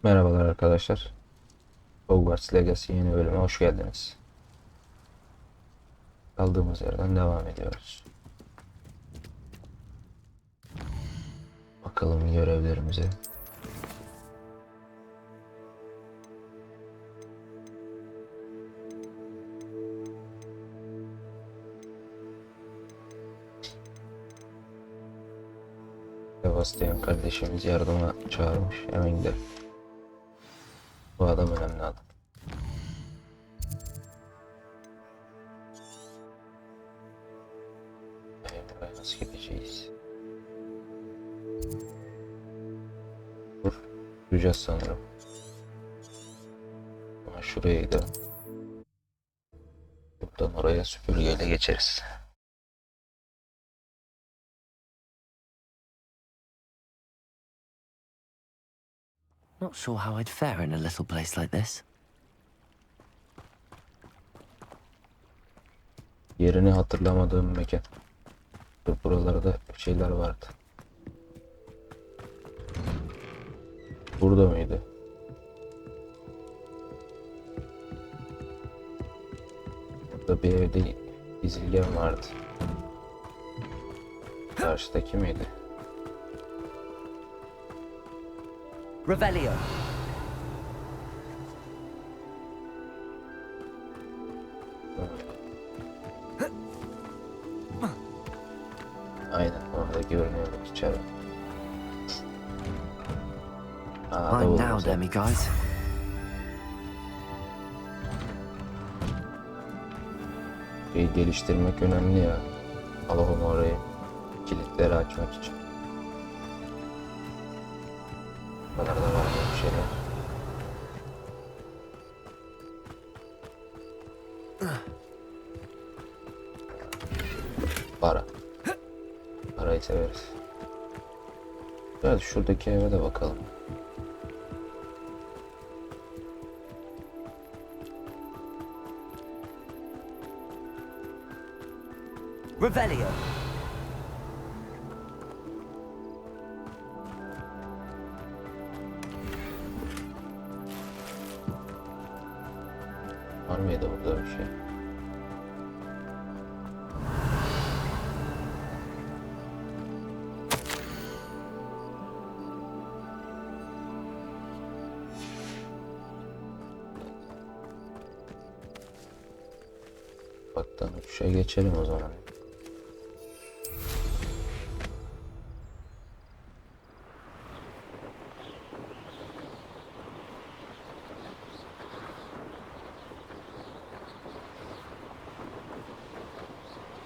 Merhabalar arkadaşlar. Hogwarts Legacy yeni bölüme hoş geldiniz. Kaldığımız yerden devam ediyoruz. Bakalım görevlerimize. SEBASTİAN kardeşimiz yardıma çağırmış. Hemen gidelim. Bu adam önemli adam. Buraya nasıl gideceğiz? Dur. Yürüyeceğiz sanırım. Ama şuraya gidelim. Buradan oraya süpürgeyle geçeriz. Not sure how I'd fare in a little place like this. Yerini hatırlamadığım mekan. Buralarda bir şeyler vardı. Burada mıydı? Burada bir evde gizilgen vardı. Karşıdaki miydi? Revelio. Aynen orada görünüyordu içeri. I'm now, demiguise. Geliştirmek önemli ya. Alalım orayı. Kilitleri açmak için. Bu kadar da var bir şeyler. Para. Parayı severiz. Biraz şuradaki eve de bakalım. Revelio. Var mıydı burada bir şey? Baktan uçuşa geçelim o zaman.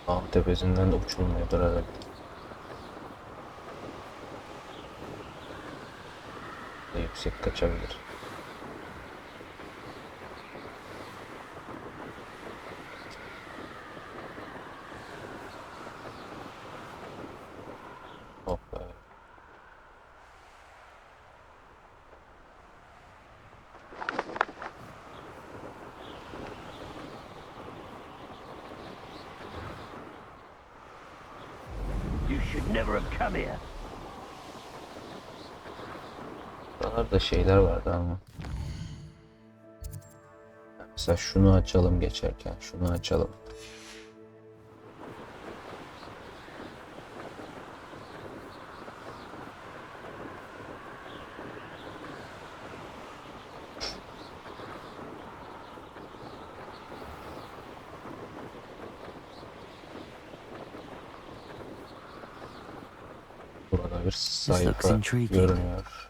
Dağın tepesinden de uçulmuyordur herhalde. Yüksek kaçabilir. Hoppa. You should never have come here. Buralarda şeyler vardı ama. Mesela şunu açalım geçerken. Şunu açalım. Burada bir sayfa görünüyor.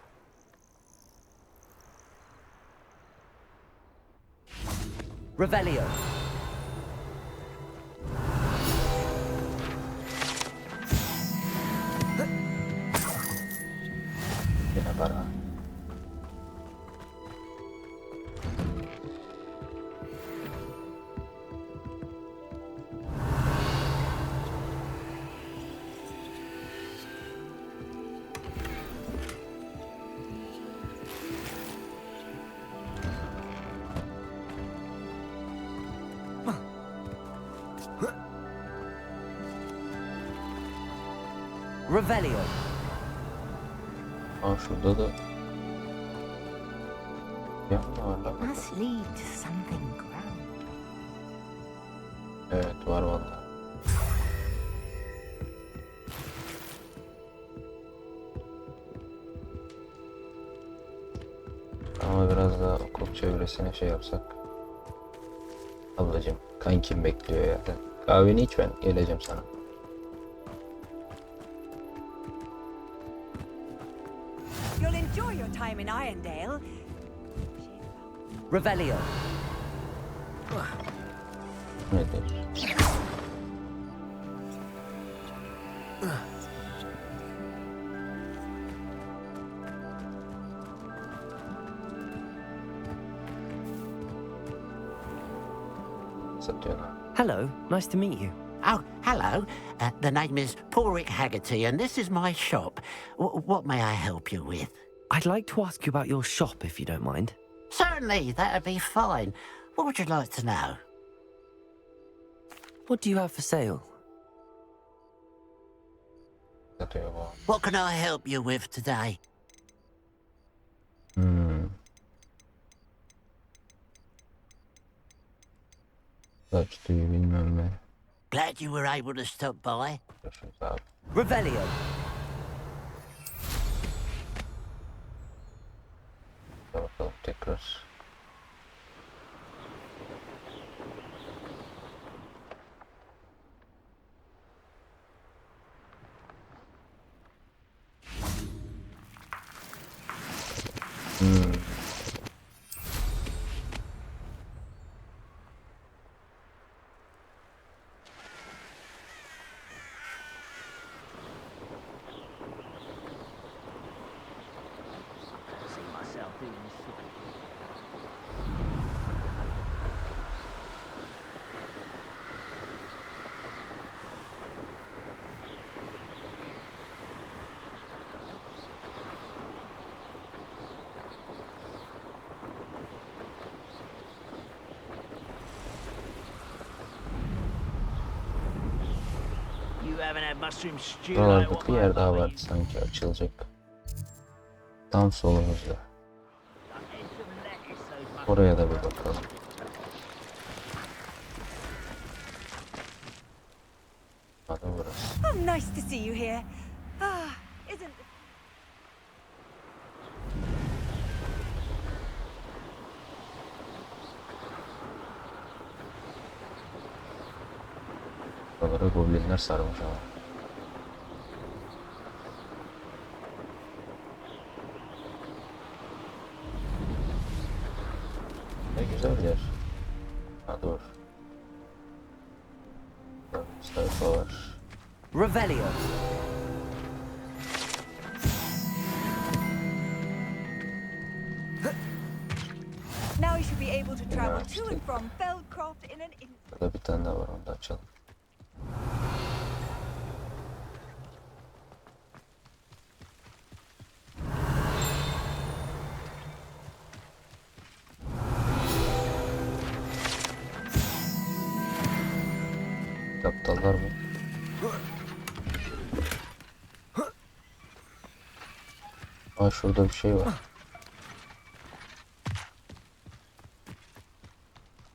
Revelio. Yine para. Revelio. Aa şurada da Yan da var lan. Must lead to something grand. Evet var vallahi. Ama biraz daha okul çevresine şey yapsak. Ablacığım kankim bekliyor ya. Kahveni iç, ben geleceğim sana. You'll enjoy your time in Irondale. Revelio. Nedir? Satıyorlar. Hello, nice to meet you. Oh, hello. The name is Porrick Haggerty, and this is my shop. What may I help you with? I'd like to ask you about your shop, if you don't mind. Certainly, that'd be fine. What would you like to know? What do you have for sale? Satıyor bu. What can I help you with today? Kaç tüyü bilmem ne. Glad you were able to stop by. Görüşürüz abi. Revelio. Bakalım tekrar. You haven't had mushroom stew like Buralarda what bir my yer daha mother var used to. sanki açılacak. Tam solumuzda. Like, here's some lettuce, those mushrooms. Oraya da bir bakalım. Hadi burası. Oh, nice to see you here. Ah, isn't Buralara goblinler sarmış ama. Ne güzel yer. Ha dur. Burada bir sayfa var. Revelio. now you should be able to travel to and from Feldcroft in an instant. Burada bir tane daha var, onu da açalım. Aptallar mı? Aa, şurada bir şey var.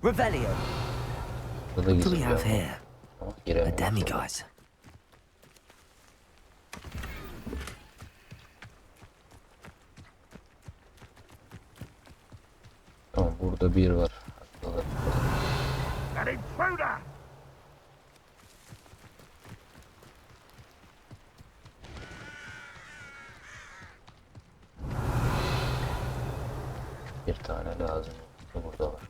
Revelio. Burada What do we gizli have bir yer var. here? Ama A giremiyoruz. demiguise. Tamam, burada bir var. Atladı. An intruder! Bir tane lazım. Burada var.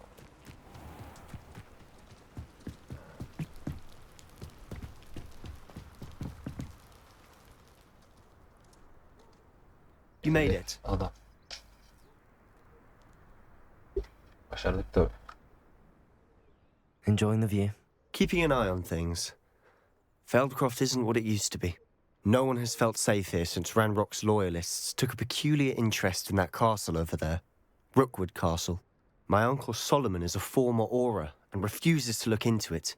You made it. Adam. Başardık tabii. Enjoying the view? Keeping an eye on things. Feldcroft isn't what it used to be. No one has felt safe here since Ranrock's loyalists took a peculiar interest in that castle over there. Rookwood Castle. My uncle Solomon is a former Auror and refuses to look into it,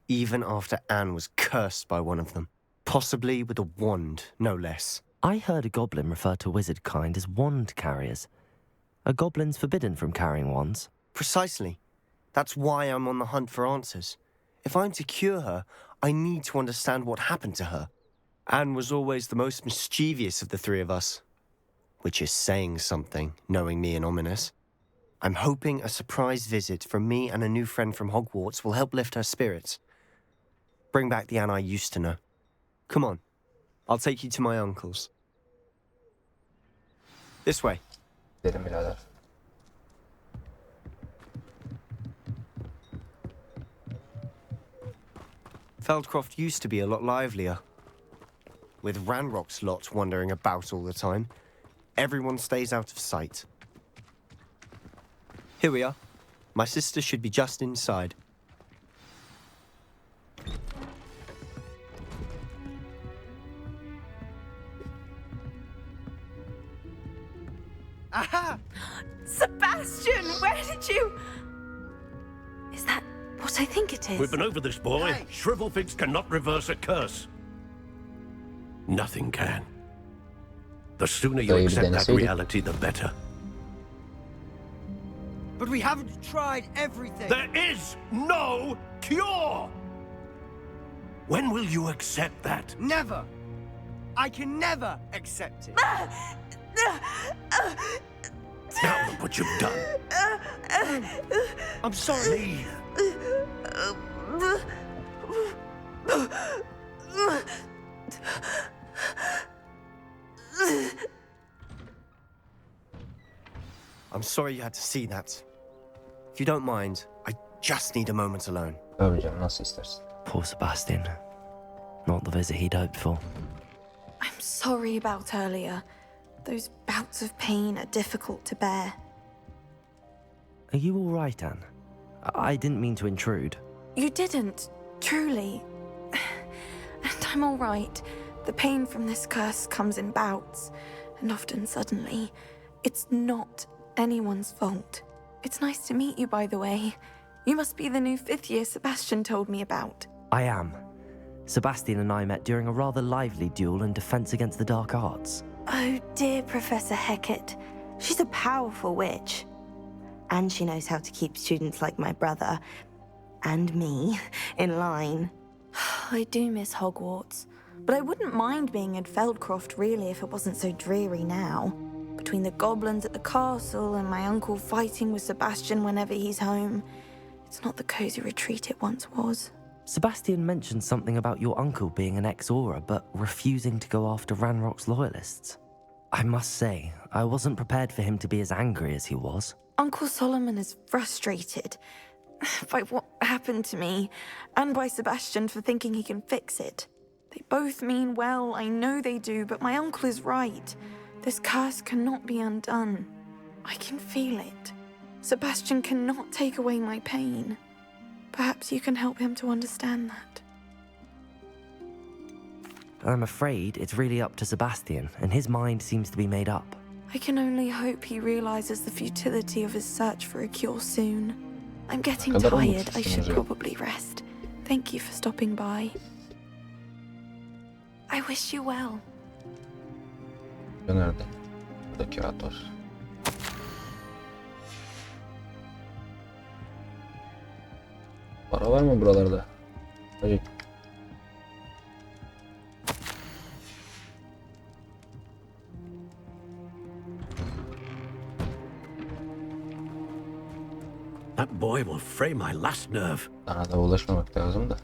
even after Anne was cursed by one of them. Possibly with a wand, no less. I heard a goblin refer to wizard kind as wand carriers. Are goblins forbidden from carrying wands? Precisely. That's why I'm on the hunt for answers. If I'm to cure her, I need to understand what happened to her. Anne was always the most mischievous of the three of us. Which is saying something, knowing me and Ominous. I'm hoping a surprise visit from me and a new friend from Hogwarts will help lift her spirits. Bring back the Anne I used to know. Come on, I'll take you to my uncle's. This way. Gidelim birader. Feldcroft used to be a lot livelier. With Ranrock's lot wandering about all the time, everyone stays out of sight. Here we are. My sister should be just inside. Aha! Sebastian, where did you... Is that what I think it is? We've been over this, boy. Hey. Shrivelfigs cannot reverse a curse. Nothing can. The sooner you Dayı bir accept that deneseydik. reality, the better. But we haven't tried everything. There is no cure! When will you accept that? Never. I can never accept it. Now look what you've done. I'm sorry. Leave. I'm sorry you had to see that. If you don't mind, I just need a moment alone. Tabii canım, nasıl istersin. Poor Sebastian. Not the visit he'd hoped for. I'm sorry about earlier. Those bouts of pain are difficult to bear. Are you all right, Anne? I didn't mean to intrude. You didn't, truly. And I'm all right. The pain from this curse comes in bouts, and often suddenly. It's not anyone's fault. It's nice to meet you, by the way. You must be the new 5th year Sebastian told me about. I am. Sebastian and I met during a rather lively duel in defense against the dark arts. Oh, dear Professor Hecat. She's a powerful witch. And she knows how to keep students like my brother, and me, in line. I do miss Hogwarts, but I wouldn't mind being in Feldcroft, really, if it wasn't so dreary now. Between the goblins at the castle and my uncle fighting with Sebastian whenever he's home, it's not the cozy retreat it once was. Sebastian mentioned something about your uncle being an ex-Auror, but refusing to go after Ranrock's loyalists. I must say, I wasn't prepared for him to be as angry as he was. Uncle Solomon is frustrated by what happened to me, and by Sebastian for thinking he can fix it. They both mean well, I know they do, but my uncle is right. This curse cannot be undone. I can feel it. Sebastian cannot take away my pain. Perhaps you can help him to understand that. I'm afraid it's really up to Sebastian, and his mind seems to be made up. I can only hope he realizes the futility of his search for a cure soon. I'm getting Kadar tired. I olmuşsunuz should ya. probably rest. Thank you for stopping by. I wish you well. Bu nerede? Burada kağıt var. Para var mı buralarda? Hayır. That boy will fray my last nerve. Bana da ulaşmamak lazım da.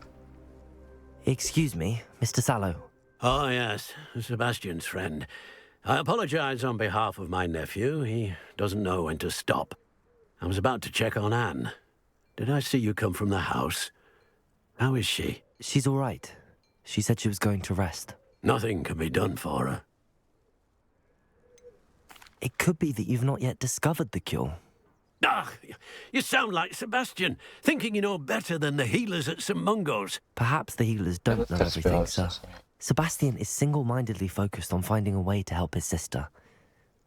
Excuse me, Mr. Sallow. Oh, yes, Sebastian's friend. I apologize on behalf of my nephew. He doesn't know when to stop. I was about to check on Anne. Did I see you come from the house? How is she? She's all right. She said she was going to rest. Nothing can be done for her. It could be that you've not yet discovered the cure. Ah, you sound like Sebastian, thinking you know better than the healers at St. Mungo's. Perhaps the healers don't Evet, know ters bir everything, sir. havasız. Sebastian is single-mindedly focused on finding a way to help his sister.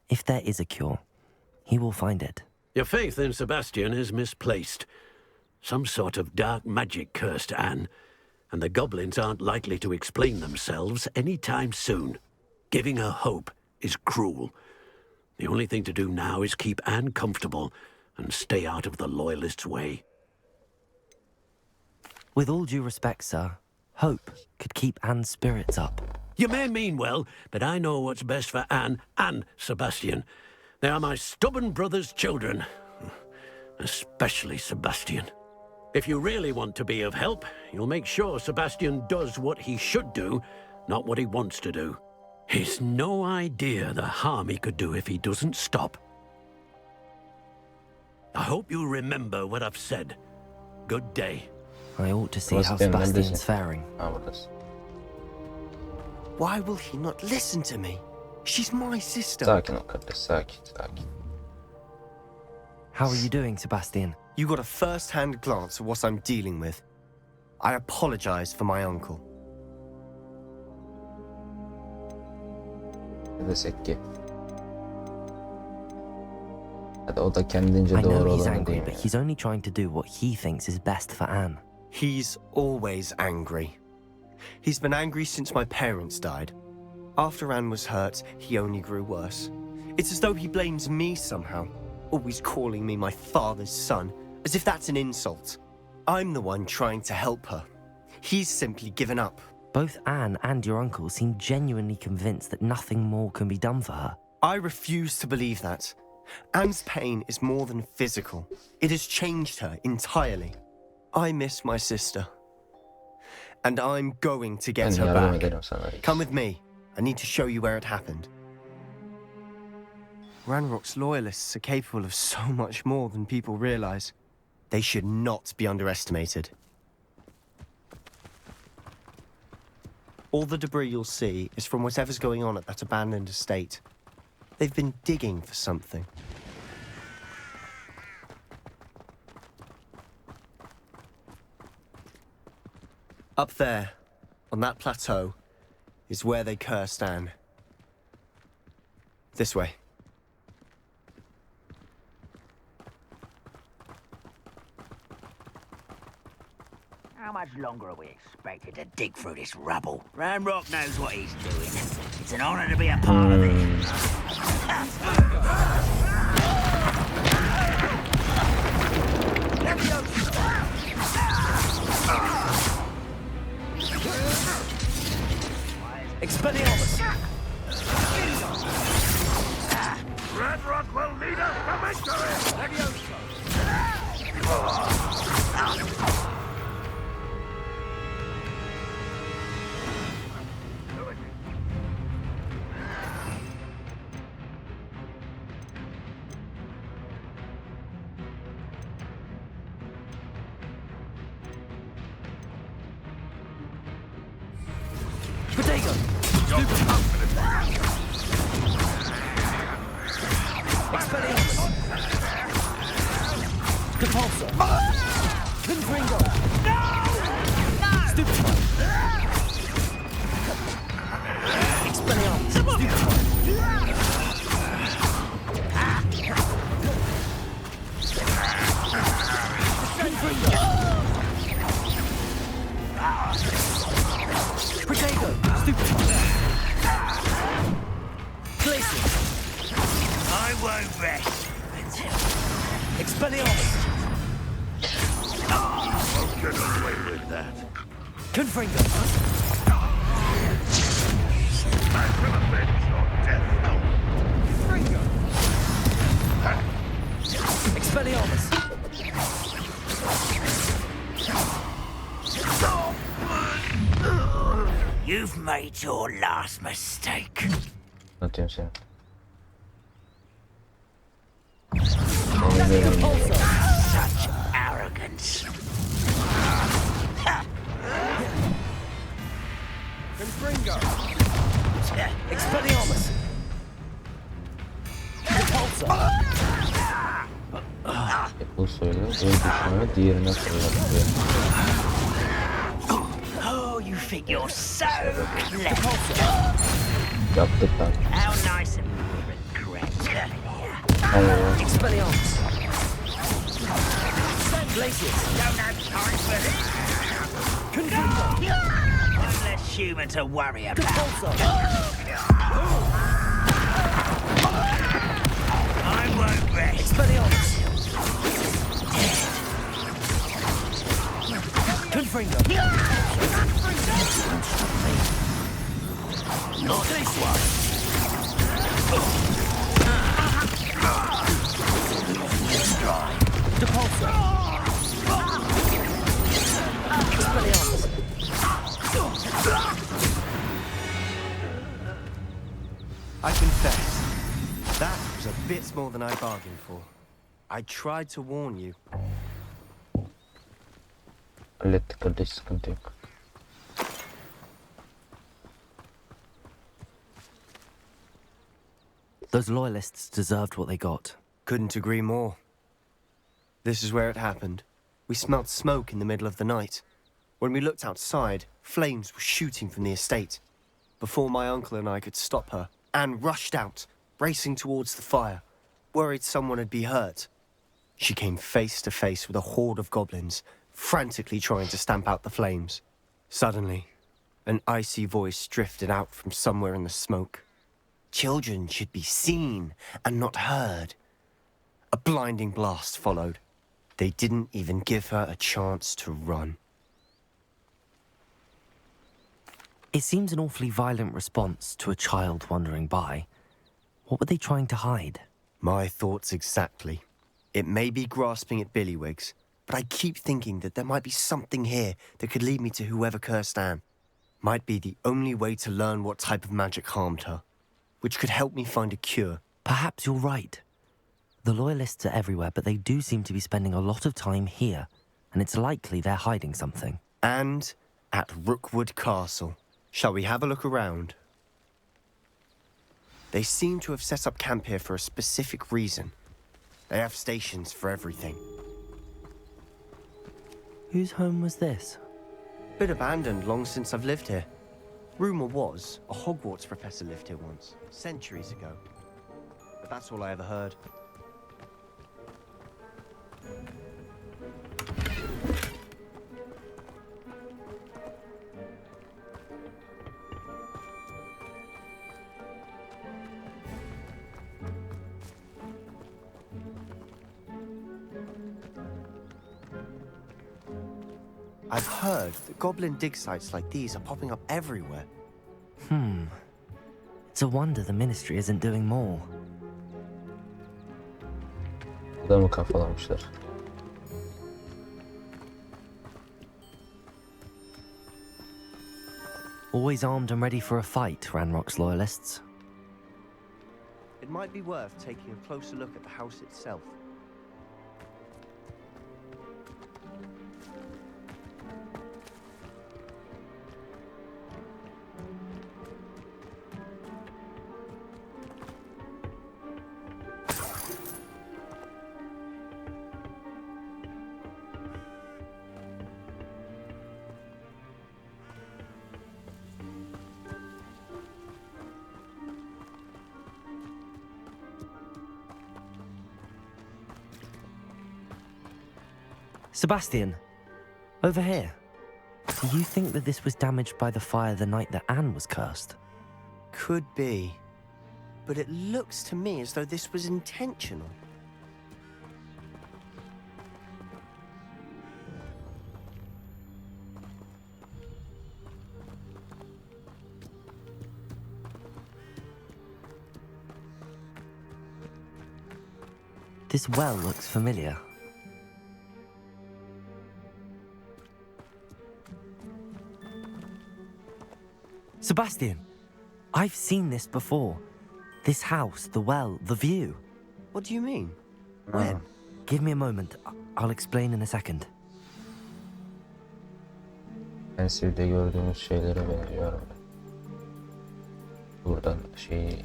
If there is a cure, he will find it. Your faith in Sebastian is misplaced. Some sort of dark magic cursed Anne, and the goblins aren't likely to explain themselves any time soon. Giving her hope is cruel. The only thing to do now is keep Anne comfortable and stay out of the Loyalists' way. With all due respect, sir, hope could keep Anne's spirits up. You may mean well, but I know what's best for Anne and Sebastian. They are my stubborn brother's children. Especially Sebastian. If you really want to be of help, you'll make sure Sebastian does what he should do, not what he wants to do. He's no idea the harm he could do if he doesn't stop. I hope you remember what I've said. Good day. I ought to see how Sebastian's faring. Why will he not listen to me? She's my sister. Sakin ol kardeş, sakin. How are you doing, Sebastian? You got a first-hand glance at what I'm dealing with. I apologize for my uncle. Ne desek ki? Hadi o da kendince I know doğru he's olanı angry, değil but mi? he's only trying to do what he thinks is best for Anne. He's always angry. He's been angry since my parents died. After Anne was hurt, he only grew worse. It's as though he blames me somehow, always calling me my father's son, as if that's an insult. I'm the one trying to help her. He's simply given up. Both Anne and your uncle seem genuinely convinced that nothing more can be done for her. I refuse to believe that. Anne's pain is more than physical. It has changed her entirely. I miss my sister. And I'm going to get Ben her yardım back. ederim sana. Come with me. I need to show you where it happened. Ranrock's loyalists are capable of so much more than people realize. They should not be underestimated. All the debris you'll see is from whatever's going on at that abandoned estate. They've been digging for something. Up there, on that plateau, is where they cursed Anne. This way. How much longer are we expected to dig through this rubble? Ranrock knows what he's doing. It's an honor to be a part of it. Expelliarmus! Ranrock will lead us to victory! Potato! Expelliarmus! Repulsor! Confringo! Stupefy! Expelliarmus! Confringo! Potato! Stupefy! Glacier! I won't rest until Expelliarmus! I'll get away with that. Confringo! I will avenge your death. Expelliarmus! You've made your last mistake. Atıyorum seni. Such arrogance. Confringo! Expelliarmus! Repulsor! Bu söyle. Bir düşmanı diğerine fırlatıyor. Oh, you think you're so clever. Yaptık lan. How nice of you to regret. Allah. Expelliarmus! Glaciers! Don't have time for this. Confringo! One less human to worry about. Repulsor! Fringo! Not this one. Depulso! I confess, that was a bit more than I bargained for. I tried to warn you. Hallettik kardeş, sıkıntı yok. Those loyalists deserved what they got. Couldn't agree more. This is where it happened. We smelt smoke in the middle of the night. When we looked outside, flames were shooting from the estate. Before my uncle and I could stop her, Anne rushed out, racing towards the fire, worried someone would be hurt. She came face to face with a horde of goblins, frantically trying to stamp out the flames. Suddenly, an icy voice drifted out from somewhere in the smoke. Children should be seen and not heard. A blinding blast followed. They didn't even give her a chance to run. It seems an awfully violent response to a child wandering by. What were they trying to hide? My thoughts exactly. It may be grasping at billywhigs, but I keep thinking that there might be something here that could lead me to whoever cursed Anne. Might be the only way to learn what type of magic harmed her, which could help me find a cure. Perhaps you're right. The loyalists are everywhere, but they do seem to be spending a lot of time here, and it's likely they're hiding something. And at Rookwood Castle. Shall we have a look around? They seem to have set up camp here for a specific reason. They have stations for everything. Whose home was this? Been abandoned long since I've lived here. Rumour was a Hogwarts professor lived here once, centuries ago. But that's all I ever heard. I've heard that goblin dig sites like these are popping up everywhere. It's a wonder the ministry isn't doing more. Burada mı kafalamışlar? Always armed and ready for a fight, Ranrock's loyalists. It might be worth taking a closer look at the house itself. Sebastian, over here. Do you think that this was damaged by the fire the night that Anne was cursed? Could be. But it looks to me as though this was intentional. This well looks familiar. Sebastian, I've seen this before. This house, the well, the view. What do you mean? When? Give me a moment. I'll explain in a second. Pensiv'de gördüğümüz şeylere benziyor. Buradan şeyi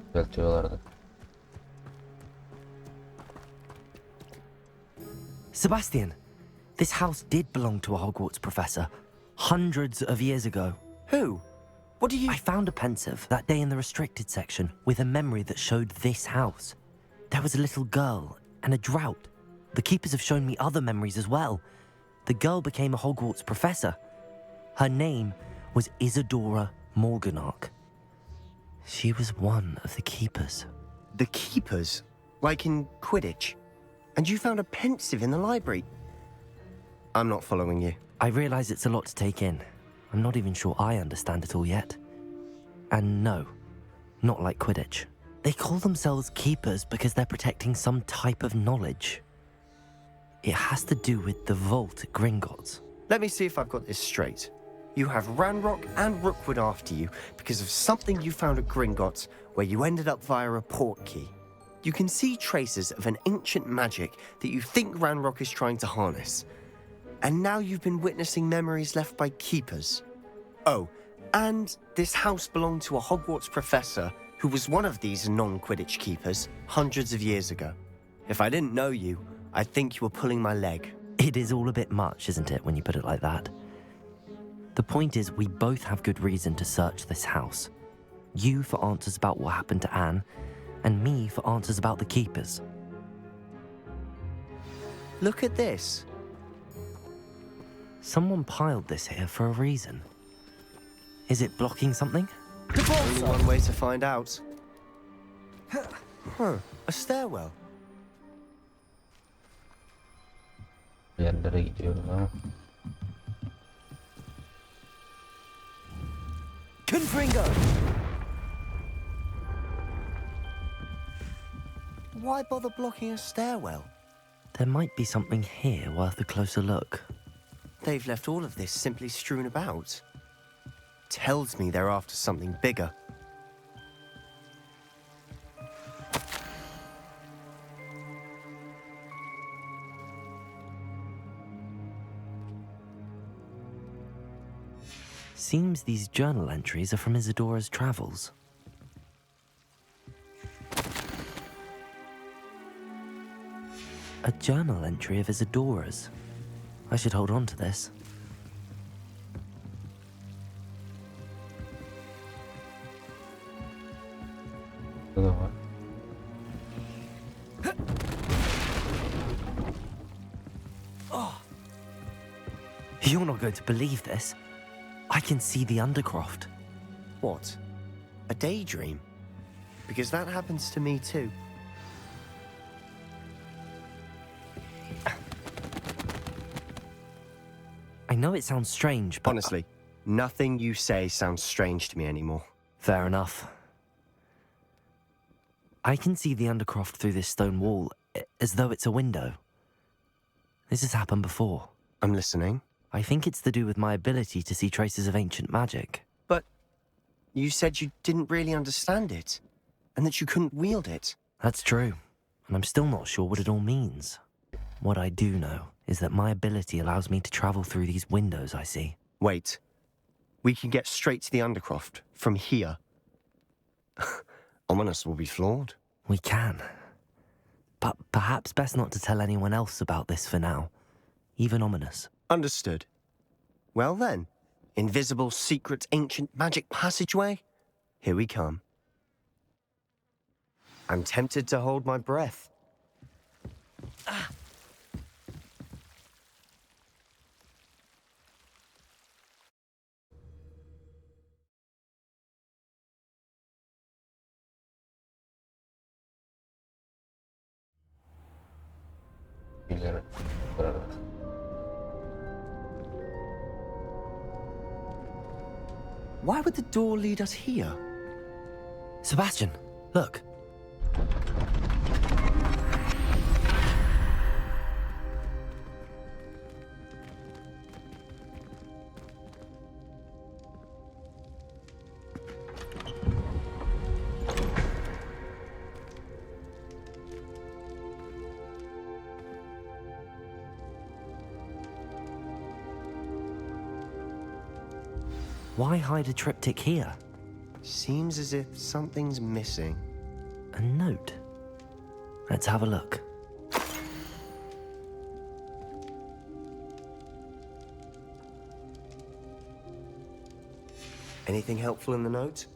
düzeltiyorlardı. Sebastian, this house did belong to a Hogwarts professor hundreds of years ago. Who? What do you... I found a pensive that day in the restricted section with a memory that showed this house. There was a little girl and a drought. The keepers have shown me other memories as well. The girl became a Hogwarts professor. Her name was Isadora Morganach. She was one of the keepers. The keepers? Like in Quidditch? And you found a pensive in the library? I'm not following you. I realize it's a lot to take in. I'm not even sure I understand it all yet. And no, not like Quidditch. They call themselves keepers because they're protecting some type of knowledge. It has to do with the vault at Gringotts. Let me see if I've got this straight. You have Ranrock and Rookwood after you because of something you found at Gringotts where you ended up via a port key. You can see traces of an ancient magic that you think Ranrock is trying to harness. And now you've been witnessing memories left by keepers. Oh, and this house belonged to a Hogwarts professor who was one of these non-Quidditch keepers hundreds of years ago. If I didn't know you, I'd think you were pulling my leg. It is all a bit much, isn't it, when you put it like that? The point is, we both have good reason to search this house. You for answers about what happened to Anne, and me for answers about the keepers. Look at this. Someone piled this here for a reason. Is it blocking something? Only one way to find out. Huh, a stairwell. Bir yerlere gidiyorum ama. Confringo! Why bother blocking a stairwell? There might be something here worth a closer look. They've left all of this simply strewn about. Tells me they're after something bigger. Seems these journal entries are from Isadora's travels. A journal entry of Isadora's. I should hold on to this. Burada da var. You're not going to believe this. I can see the Undercroft. What? A daydream? Because that happens to me too. I know it sounds strange, but... Honestly, nothing you say sounds strange to me anymore. Fair enough. I can see the Undercroft through this stone wall, as though it's a window. This has happened before. I'm listening. I think it's to do with my ability to see traces of ancient magic. But you said you didn't really understand it, and that you couldn't wield it. That's true, and I'm still not sure what it all means. What I do know is that my ability allows me to travel through these windows I see. Wait. We can get straight to the Undercroft from here. Ominous will be flawed. We can. But perhaps best not to tell anyone else about this for now. Even Ominous. Understood. Well then, invisible, secret, ancient magic passageway? Here we come. I'm tempted to hold my breath. Birileri burada. Why would the door lead us here? Sebastian, look. Why hide a triptych here? Seems as if something's missing. A note. Let's have a look. Anything helpful in the note?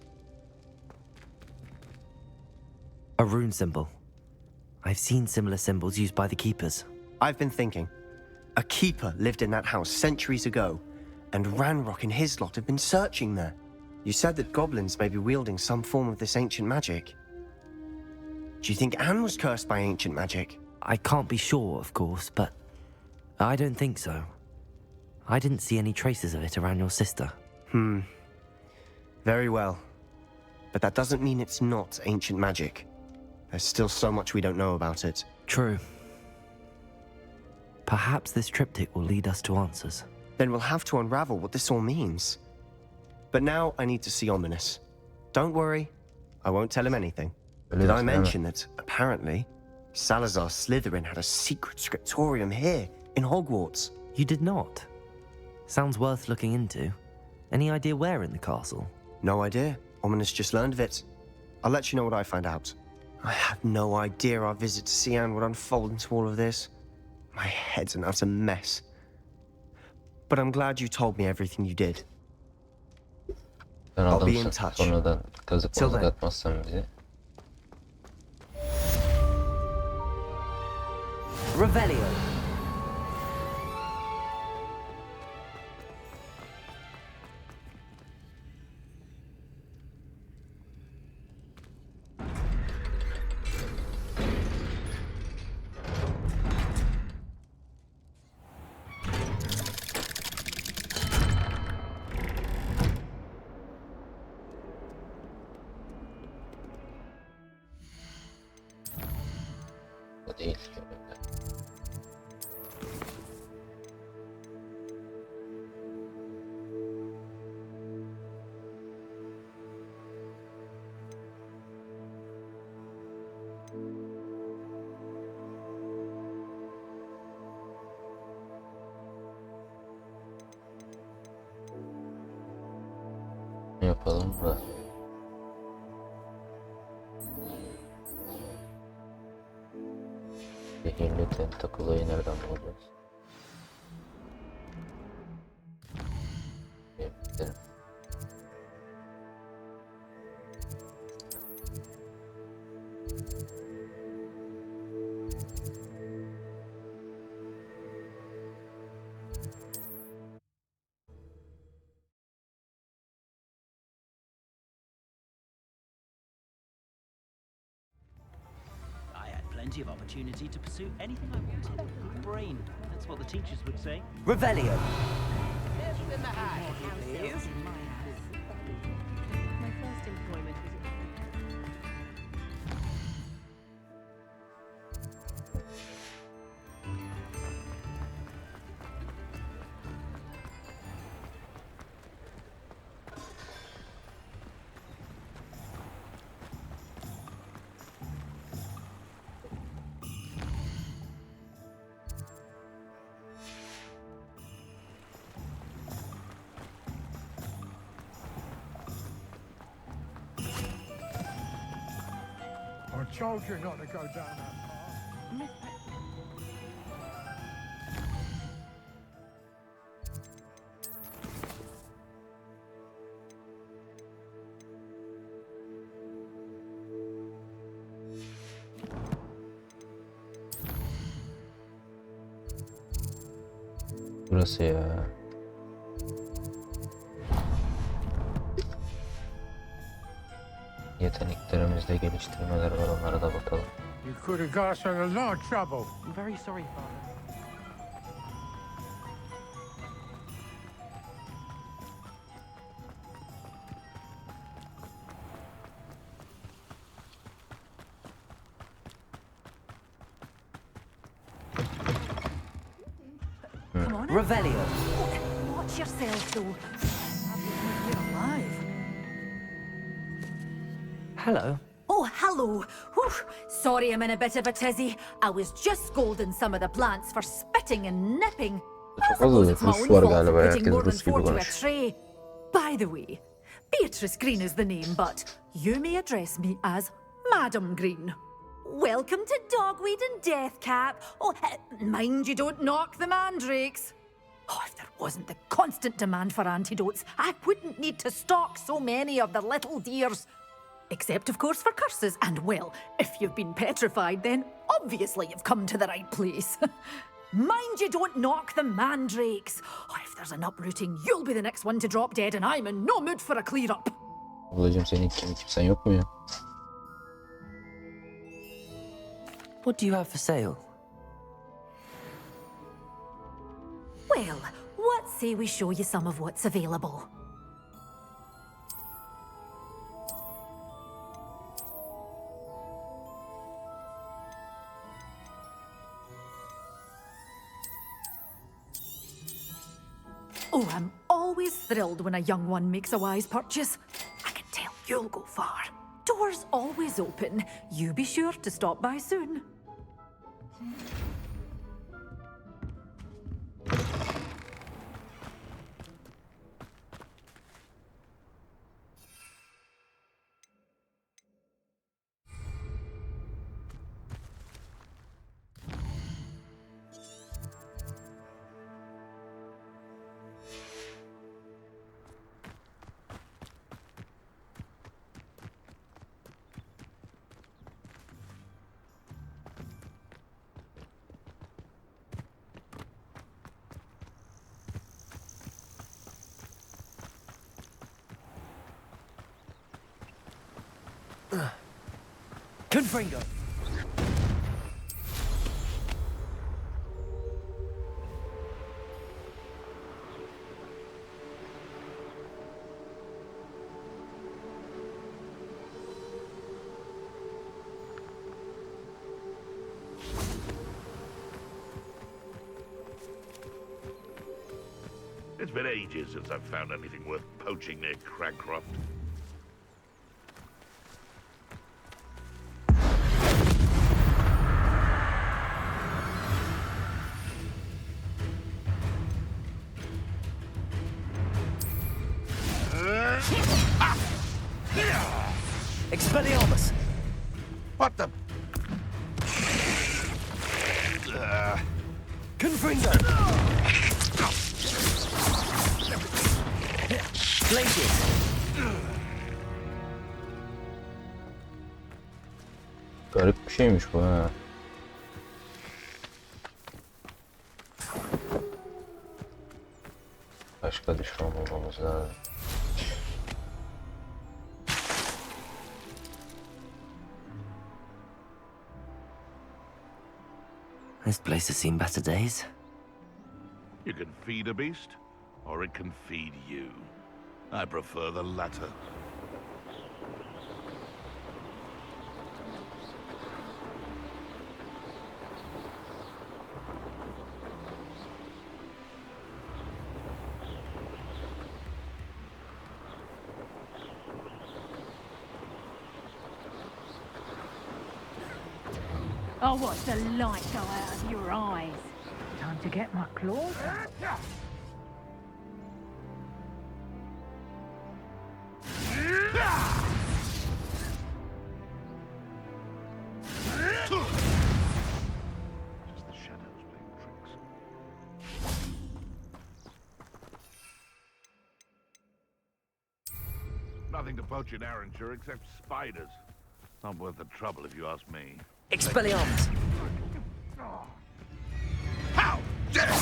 A rune symbol. I've seen similar symbols used by the keepers. I've been thinking. A keeper lived in that house centuries ago, and Ranrock and his lot have been searching there. You said that goblins may be wielding some form of this ancient magic. Do you think Anne was cursed by ancient magic? I can't be sure, of course, but I don't think so. I didn't see any traces of it around your sister. Very well. But that doesn't mean it's not ancient magic. There's still so much we don't know about it. True. Perhaps this triptych will lead us to answers. Then we'll have to unravel what this all means. But now I need to see Ominous. Don't worry, I won't tell him anything. Did I mention that, apparently, Salazar Slytherin had a secret scriptorium here, in Hogwarts? You did not? Sounds worth looking into. Any idea where in the castle? No idea. Ominous just learned of it. I'll let you know what I find out. I had no idea our visit to Sian would unfold into all of this. My head's an utter mess. But I'm glad you told me everything you did. Sen I'll be in adamsın. touch. Sonradan kazık Till mazık then. atmazsan bize. Revelio. O değil ki öyle. Ne yapalım da? Zehirli tentakulayı nereden bulacağız? Gidelim. I had plenty of opportunity to pursue anything I wanted. Good brain. That's what the teachers would say. Revelio. My first employment was I told you not to go down that path. Burası ya. Yeteneklerimizde geliştirmeler var, onlara da bakalım. You could have got us in a lot of trouble. I'm very sorry, Father. Come on in. Revelio. Watch yourself, though. You're alive. Hello. Oh, hello. Whew. Sorry I'm in a bit of a tizzy. I was just scolding some of the plants for spitting and nipping. I Çok suppose fazla it's my Rus own var fault galiba. for putting Herkes more than Rus gibi 4 to a konuşuyor. tray. By the way, Beatrice Green is the name, but you may address me as Madam Green. Welcome to Dogweed and Deathcap. Oh, mind you don't knock the mandrakes. Oh, if there wasn't the constant demand for antidotes, I wouldn't need to stock so many of the little dears. Except, of course, for curses. And, well, if you've been petrified, then obviously you've come to the right place. Mind you don't knock the mandrakes. Oh, if there's an uprooting, you'll be the next one to drop dead, and I'm in no mood for a clear-up. Ablacığım senin kimsen yok mu ya? What do you have for sale? Well, what's say we show you some of what's available? Oh, I'm always thrilled when a young one makes a wise purchase. I can tell you'll go far. Doors always open. You be sure to stop by soon. Confringo! It's been ages since I've found anything worth poaching near Cragcroft. Expelliarmus! What the? Confringo! Glacius! Garip bir şeymiş bu ha. Başka düşman bulmamız lazım. This place has seen better days. You can feed a beast, or it can feed you. I prefer the latter. Oh, watch the light go out of your eyes. Time to get my claws out. Just the shadows playing tricks. Nothing to poach in Arranshire except spiders. Not worth the trouble if you ask me. Expelliarmus! How dare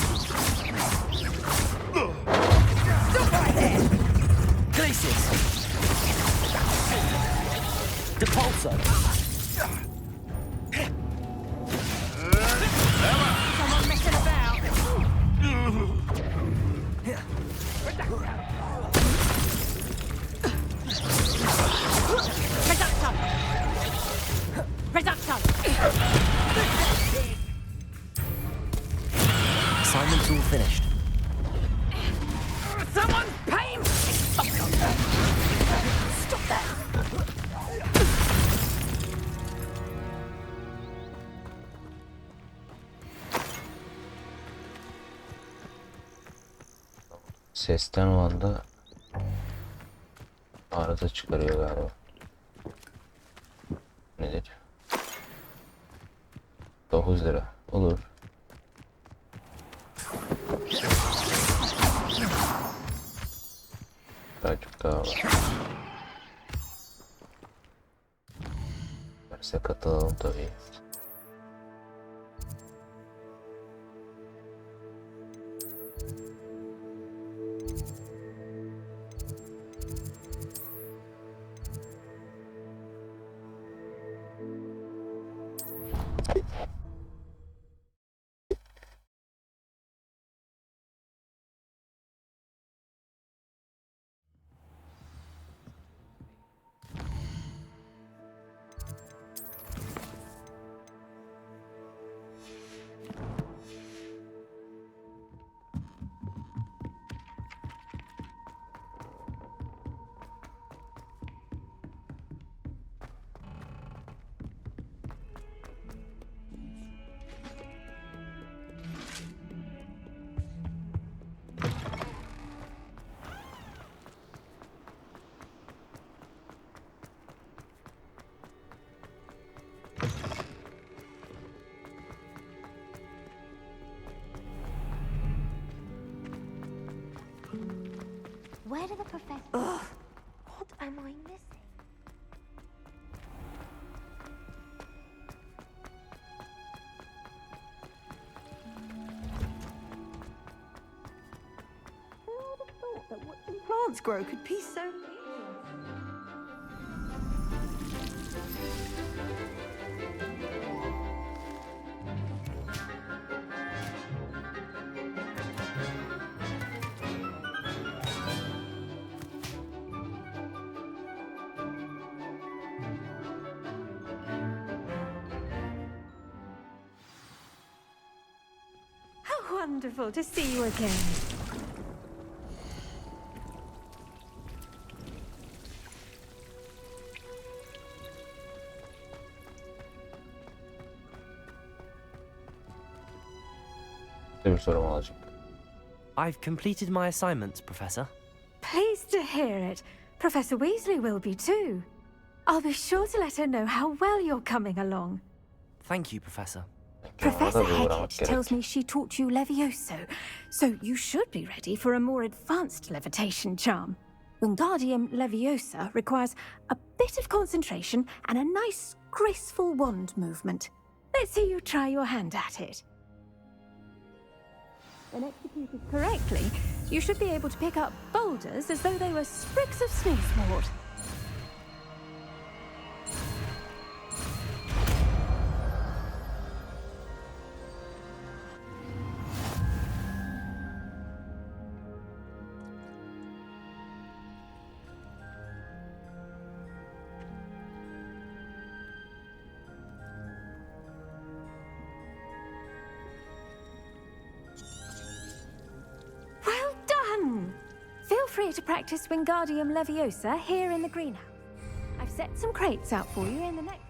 Stop right there! Glacius! Depulso! Someone messing about. Reduction! Assignment's all finished. Someone pay me! Stop that! Sesten o anda arıza çıkarıyor galiba. Nedir? 9 lira. Olur. Birazcık daha var. Derse katılalım tabii. Where did the professor... Ugh. What am I missing? Who would have thought that watching plants grow could be so peaceful? Wonderful to see you again. Bir sorum olacak. I've completed my assignments, Professor. Pleased to hear it. Professor Weasley will be too. I'll be sure to let her know how well you're coming along. Thank you, Professor. Professor Heggitt tells me she taught you Levioso, so you should be ready for a more advanced levitation charm. Wingardium Leviosa requires a bit of concentration and a nice, graceful wand movement. Let's see you try your hand at it. When executed correctly, you should be able to pick up boulders as though they were sprigs of snooswort. Feel free to practice Wingardium Leviosa here in the greenhouse. I've set some crates out for you in the next...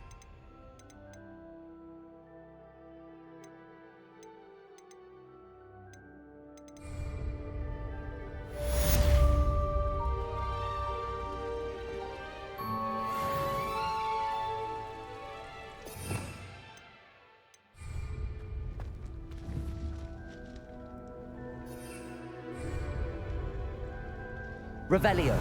Revelio.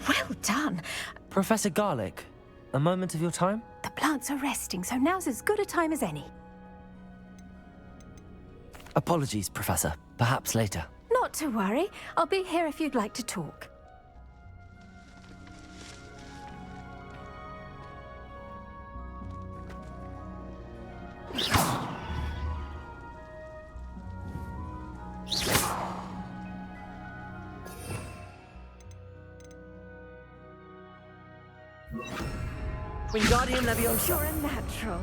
Well done. Professor Garlick, a moment of your time? The plants are resting, so now's as good a time as any. Apologies, Professor. Perhaps later. Not to worry. I'll be here if you'd like to talk. Wingardium Leviosa. You're a natural.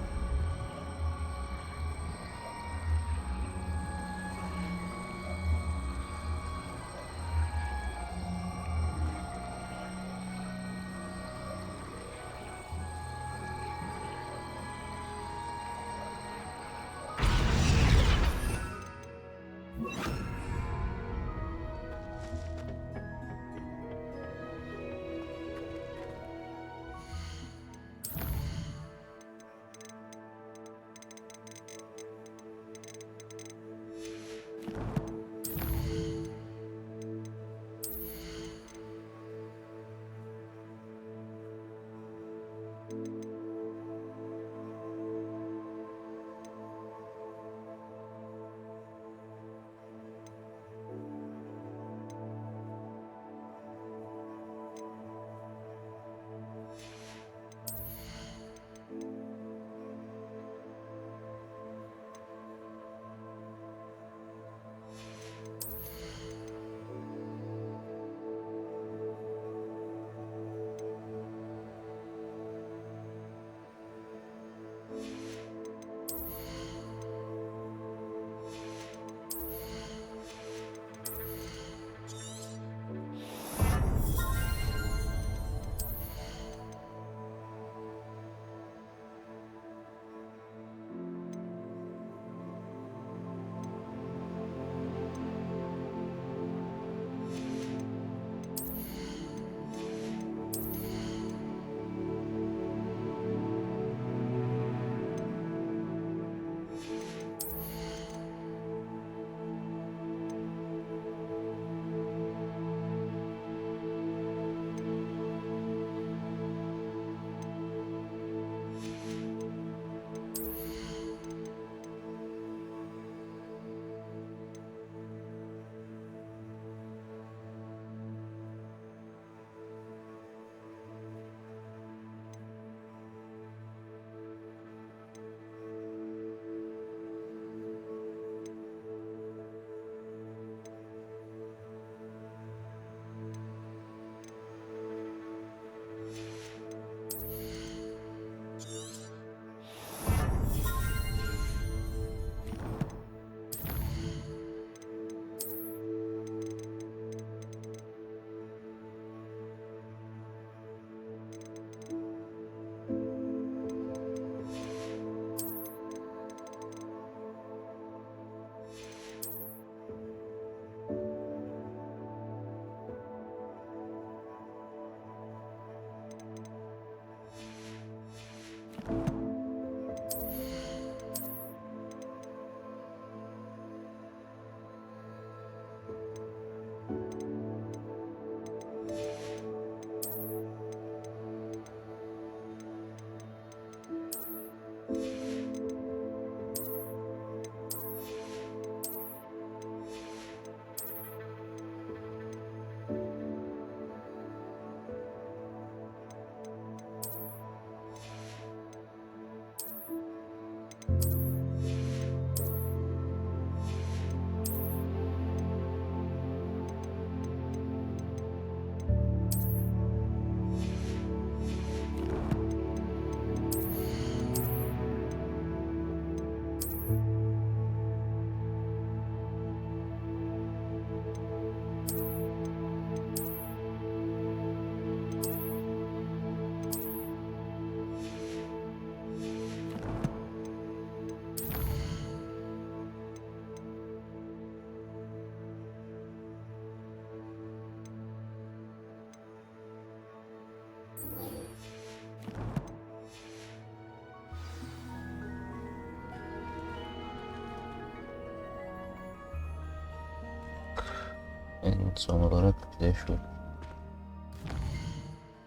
En son olarak bir de şu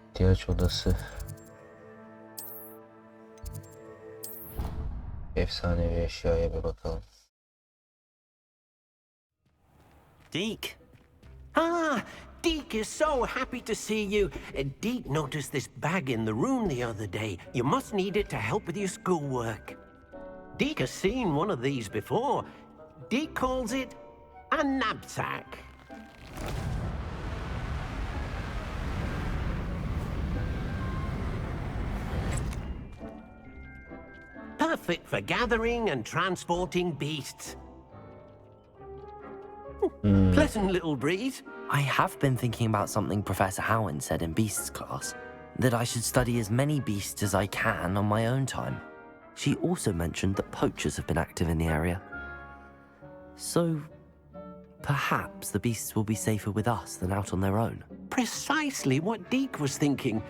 ihtiyaç odası. Efsanevi eşyaya bir bakalım. Deke. Ah, Deke is so happy to see you. Deke noticed this bag in the room the other day. You must need it to help with your schoolwork. Deke has seen one of these before. Deke calls it a knapsack. Perfect for gathering and transporting beasts. Pleasant little breeze. I have been thinking about something Professor Howen said in Beasts class, that I should study as many beasts as I can on my own time. She also mentioned that poachers have been active in the area. So, perhaps the beasts will be safer with us than out on their own. Precisely what Deke was thinking.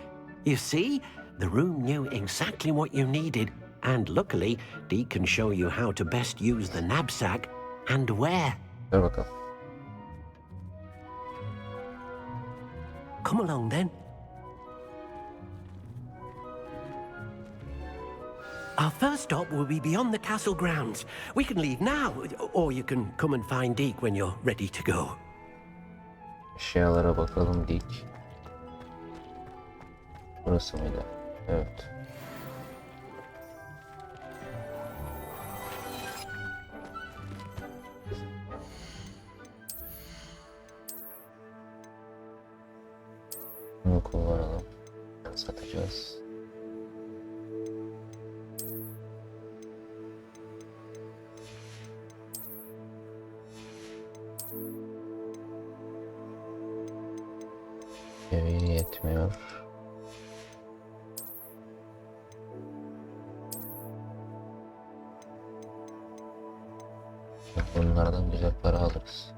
You see, the room knew exactly what you needed, and luckily, Deke can show you how to best use the knapsack and where. Ver bakalım. Come along then. Our first stop will be beyond the castle grounds. We can leave now, or you can come and find Deke when you're ready to go. Eşyalara bakalım dik. Burası mıydı? Evet. Bunu kullanalım. Satacağız. Seviye yetmiyor. Bunlardan güzel para alırız.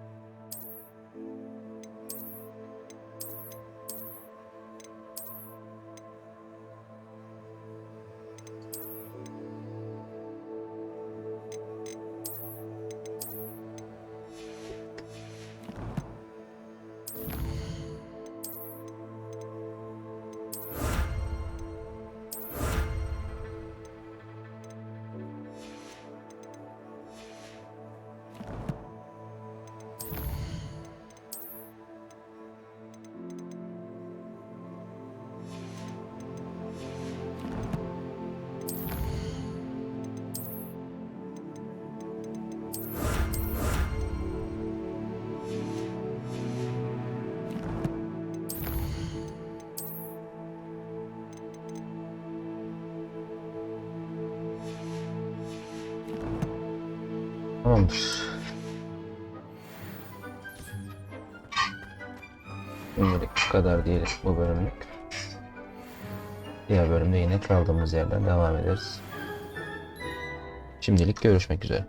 Tamamdır. Şimdilik bu kadar diyelim bu bölümlük. Diğer bölümde yine kaldığımız yerden devam ederiz. Şimdilik görüşmek üzere.